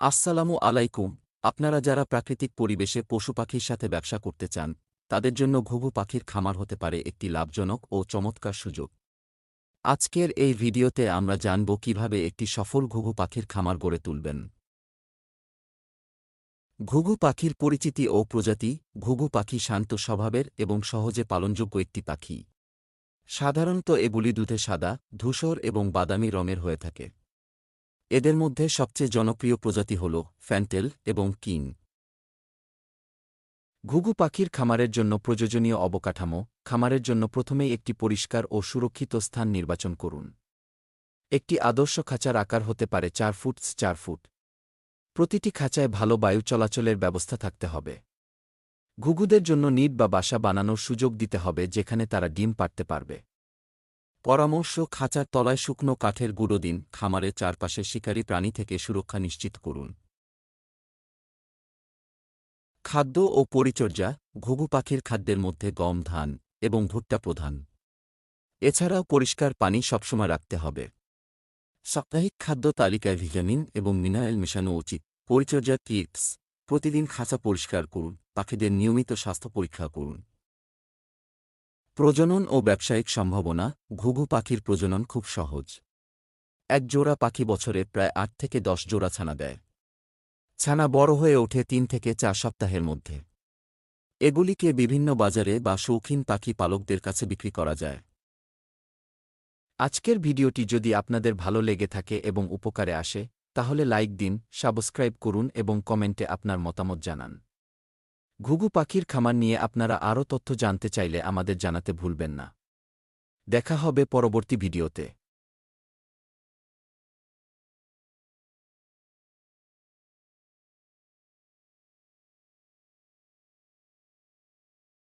আসসালামু আলাইকুম। আপনারা যারা প্রাকৃতিক পরিবেশে পশুপাখির সাথে ব্যবসা করতে চান, তাদের জন্য ঘুঘু পাখির খামার হতে পারে একটি লাভজনক ও চমৎকার সুযোগ। আজকের এই ভিডিওতে আমরা জানব কিভাবে একটি সফল ঘুঘু পাখির খামার গড়ে তুলবেন। ঘুঘু পাখির পরিচিতি ও প্রজাতি। ঘুঘু পাখি শান্ত স্বভাবের এবং সহজে পালনযোগ্য একটি পাখি। সাধারণত এগুলি দুধে সাদা, ধূসর এবং বাদামি রঙের হয়ে থাকে। এদের মধ্যে সবচেয়ে জনপ্রিয় প্রজাতি হল ফ্যান্টেল এবং কিং। ঘুঘু পাখির খামারের জন্য প্রয়োজনীয় অবকাঠামো। খামারের জন্য প্রথমেই একটি পরিষ্কার ও সুরক্ষিত স্থান নির্বাচন করুন। একটি আদর্শ খাঁচার আকার হতে পারে ৪ ফুট ৪ ফুট। প্রতিটি খাঁচায় ভালো বায়ু চলাচলের ব্যবস্থা থাকতে হবে। ঘুঘুদের জন্য নিট বা বাসা বানানোর সুযোগ দিতে হবে যেখানে তারা ডিম পাড়তে পারবে। পরামর্শ: খাঁচার তলায় শুকনো কাঠের গুঁড়ো দিন। খামারের চারপাশে শিকারী প্রাণী থেকে সুরক্ষা নিশ্চিত করুন। খাদ্য ও পরিচর্যা। ঘুঘু পাখির খাদ্যের মধ্যে গম, ধান এবং ভুট্টা প্রধান। এছাড়াও পরিষ্কার পানি সবসময় রাখতে হবে। সাপ্তাহিক খাদ্য তালিকায় ভিটামিন এবং মিনারেল মেশানো উচিত। পরিচর্যার টিপস: প্রতিদিন খাঁচা পরিষ্কার করুন। পাখিদের নিয়মিত স্বাস্থ্য পরীক্ষা করুন। প্রজনন ও ব্যবসায়িক সম্ভাবনা। ঘুঘু পাখির প্রজনন খুব সহজ। এক জোড়া পাখি বছরে প্রায় ৮ থেকে ১০ জোড়া ছানা দেয়। ছানা বড় হয়ে ওঠে ৩ থেকে ৪ সপ্তাহের মধ্যে। এগুলিকে বিভিন্ন বাজারে বা শৌখিন পাখি পালকদের কাছে বিক্রি করা যায়। আজকের ভিডিওটি যদি আপনাদের ভালো লেগে থাকে এবং উপকারে আসে, তাহলে লাইক দিন, সাবস্ক্রাইব করুন এবং কমেন্টে আপনার মতামত জানান। ঘুঘু পাখির খামার নিয়ে আপনারা আরও তথ্য জানতে চাইলে আমাদের জানাতে ভুলবেন না। দেখা হবে পরবর্তী ভিডিওতে।